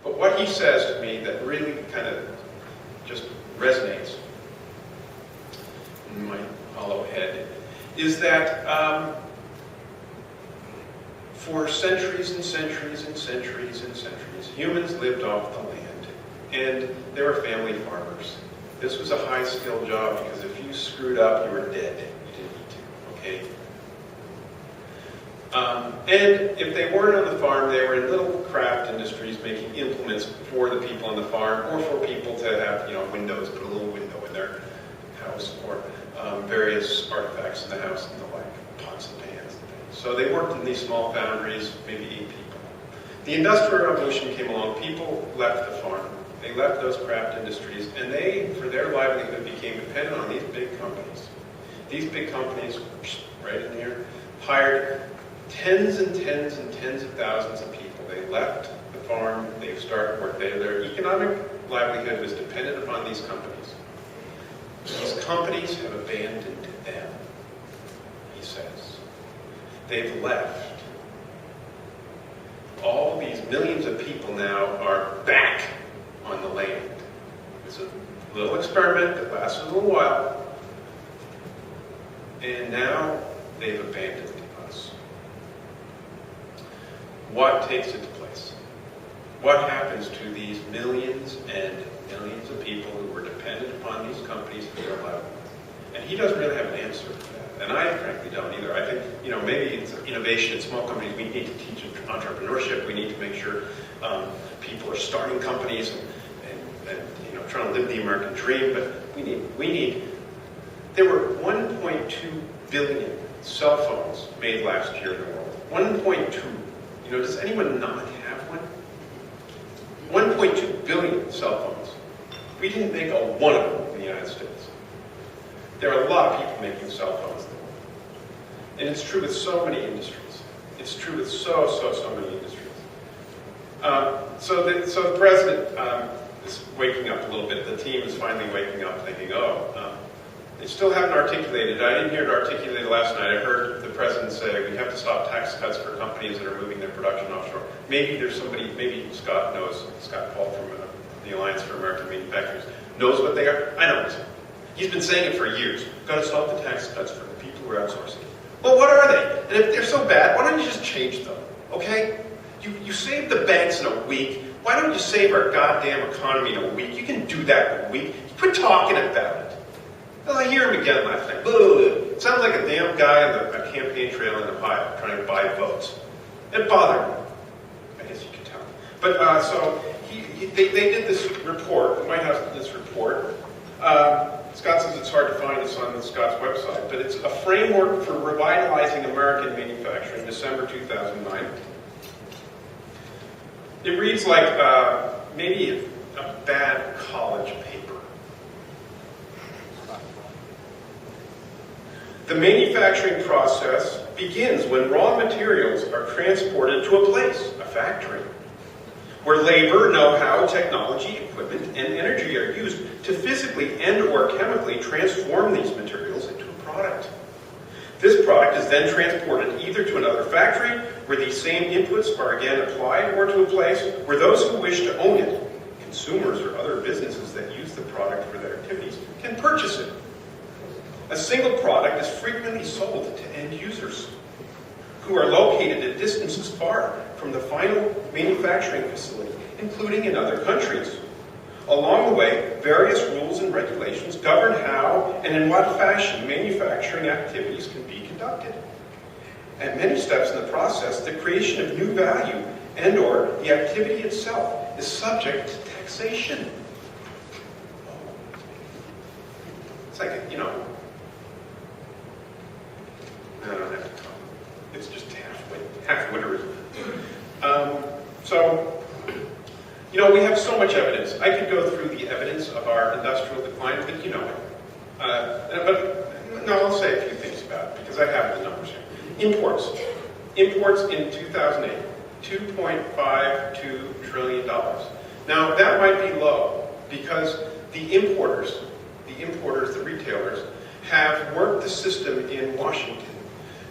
But what he says to me that really kind of just resonates in my hollow head is that for centuries and centuries and centuries and centuries, humans lived off the land, and they were family farmers. This was a high-skilled job because if you screwed up, you were dead. You didn't need to, okay? And if they weren't on the farm, they were in little craft industries making implements for the people on the farm, or for people to have, windows, put a little window in their house, or various artifacts in the house and the like, pots and pans and things. So they worked in these small foundries, maybe 8 people. The Industrial Revolution came along, people left the farm. They left those craft industries, and they, for their livelihood, became dependent on these big companies. These big companies, right in here, hired tens and tens and tens of thousands of people. They left the farm, they started work. Their economic livelihood was dependent upon these companies. These companies have abandoned them, he says. They've left. All these millions of people now are back on the land. It's a little experiment that lasted a little while, and now they've abandoned us. What takes its place? What happens to these millions and millions of people who were dependent upon these companies for their livelihood? And he doesn't really have an answer for that. And I frankly don't either. I think, maybe it's innovation in small companies. We need to teach entrepreneurship. We need to make sure people are starting companies and trying to live the American dream. But we need. There were 1.2 billion cell phones made last year in the world. 1.2. Does anyone not have one? 1.2 billion cell phones. We didn't make a one of them in the United States. There are a lot of people making cell phones in the world. And it's true with so many industries. It's true with so many industries. So the president is waking up a little bit. The team is finally waking up thinking, they still haven't articulated. I didn't hear it articulated last night. I heard the president say we have to stop tax cuts for companies that are moving their production offshore. Maybe there's somebody, maybe Scott knows, Scott Paul from the Alliance for American Manufacturers, knows what they are. I don't know. He's been saying it for years. We've got to stop the tax cuts for the people who are outsourcing. Well, what are they? And if they're so bad, why don't you just change them, okay? You saved the banks in a week. Why don't you save our goddamn economy in a week? You can do that in a week. Quit talking about it. Well, I hear him again last night. It sounds like a damn guy on the campaign trail in Ohio trying to buy votes. It bothered me. I guess you can tell. But they did this report. The White House did this report. Scott says it's hard to find. It's on Scott's website. But it's a framework for revitalizing American manufacturing, December 2009. It reads like maybe a bad college paper. The manufacturing process begins when raw materials are transported to a place, a factory, where labor, know-how, technology, equipment, and energy are used to physically and/or chemically transform these materials into a product. This product is then transported either to another factory, where these same inputs are again applied, or to a place where those who wish to own it, consumers or other businesses that use the product for their activities, can purchase it. A single product is frequently sold to end users, who are located at distances far from the final manufacturing facility, including in other countries. Along the way, various rules and regulations govern how and in what fashion manufacturing activities can be conducted. At many steps in the process, the creation of new value and/or the activity itself is subject to taxation. It's like, I don't have to talk. It's just half-witterism. We have so much evidence. I could go through the evidence of our industrial decline, but you know it. I'll say a few things about it, because I have the numbers here. Imports. Imports in 2008, $2.52 trillion. Now, that might be low, because the importers, the retailers, have worked the system in Washington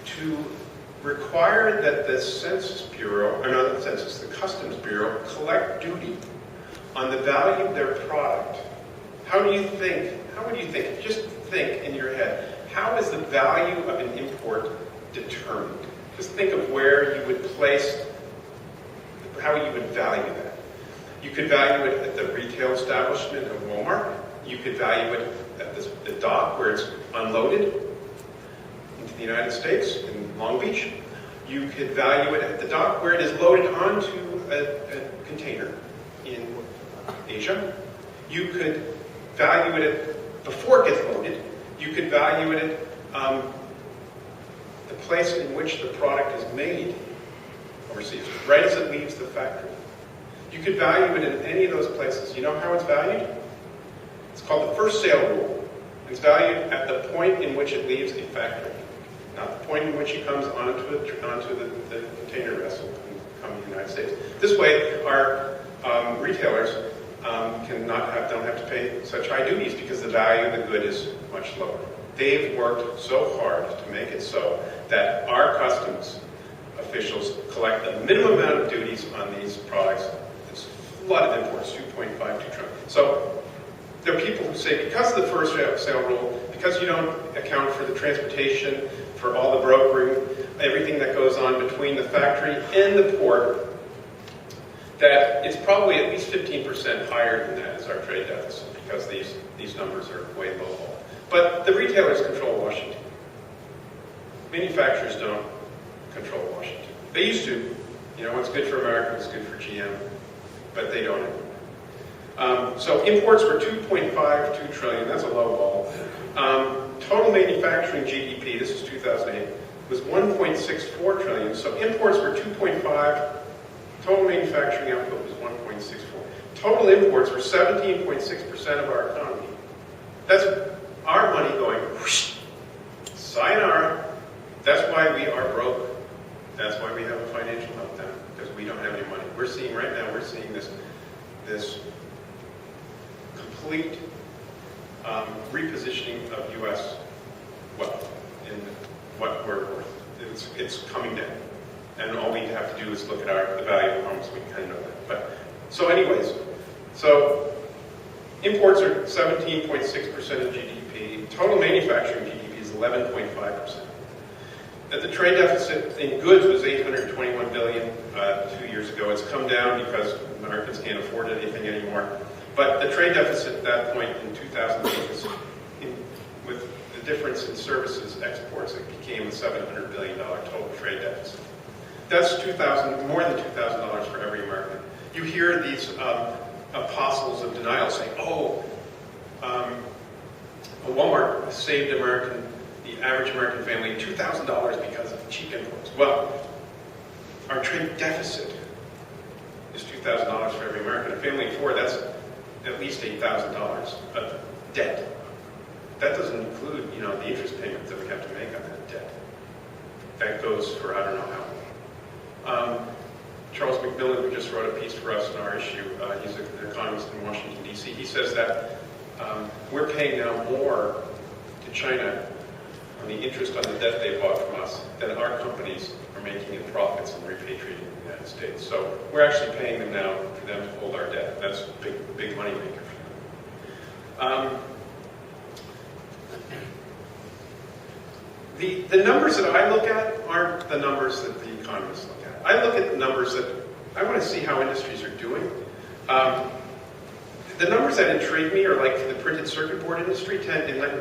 to require that the Census Bureau, or not the Census, the Customs Bureau, collect duty on the value of their product. How would you think, just think in your head, how is the value of an import determined? Just think of where you would place, how you would value that. You could value it at the retail establishment of Walmart. You could value it at the dock where it's unloaded into the United States, in Long Beach. You could value it at the dock where it is loaded onto a container in Asia. You could value it before it gets loaded. You could value it at the place in which the product is made overseas, right as it leaves the factory. You could value it in any of those places. You know how it's valued? It's called the first sale rule. It's valued at the point in which it leaves a factory, not the point in which it comes onto the container vessel and come to the United States. This way, our retailers don't have to pay such high duties because the value of the good is much lower. They've worked so hard to make it so that our customs officials collect the minimum amount of duties on these products. There's a lot of imports, 2.52 trillion. So there are people who say because of the first sale rule, because you don't account for the transportation, for all the brokering, everything that goes on between the factory and the port, that it's probably at least 15% higher than that as our trade deficit, because these numbers are way low. But the retailers control Washington. Manufacturers don't control Washington. They used to. You know, what's good for America is good for GM, but they don't anymore. So imports were 2.52 trillion. That's a low ball. Total manufacturing GDP, this is 2008, was 1.64 trillion. So imports were 2.5. Total manufacturing output was 1.64. Total imports were 17.6% of our economy. That's our money going whoosh, sayonara. That's why we are broke. That's why we have a financial meltdown, because we don't have any money. We're seeing right now, this complete repositioning of U.S. wealth in what we're worth. It's coming down. And all we have to do is look at the value of homes, we kind of know that. But, so anyways, imports are 17.6% of GDP. Total manufacturing GDP is 11.5%. The trade deficit in goods was $821 billion 2 years ago. It's come down because Americans can't afford anything anymore. But the trade deficit at that point in 2008 was, with the difference in services exports, it became a $700 billion total trade deficit. That's more than $2,000 for every American. You hear these apostles of denial saying, Walmart saved the average American family $2,000 because of cheap imports. Well, our trade deficit is $2,000 for every American. A family of four, that's at least $8,000 of debt. That doesn't include, the interest payments that we have to make on that debt. That goes for I don't know how long. Charles McMillan, who just wrote a piece for us in our issue, he's an economist in Washington, D.C., he says that we're paying now more to China on the interest on the debt they bought from us than our companies are making in profits and repatriating in the United States. So we're actually paying them now for them to hold our debt. That's a big money maker for them. The numbers that I look at aren't the numbers that the economists look at. I look at the numbers that I want to see how industries are doing. The numbers that intrigue me are like the printed circuit board industry. In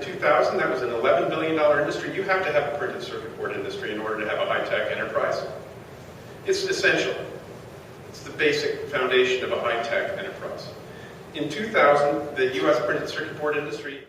2000, that was an $11 billion industry. You have to have a printed circuit board industry in order to have a high-tech enterprise. It's essential. It's the basic foundation of a high-tech enterprise. In 2000, the U.S. printed circuit board industry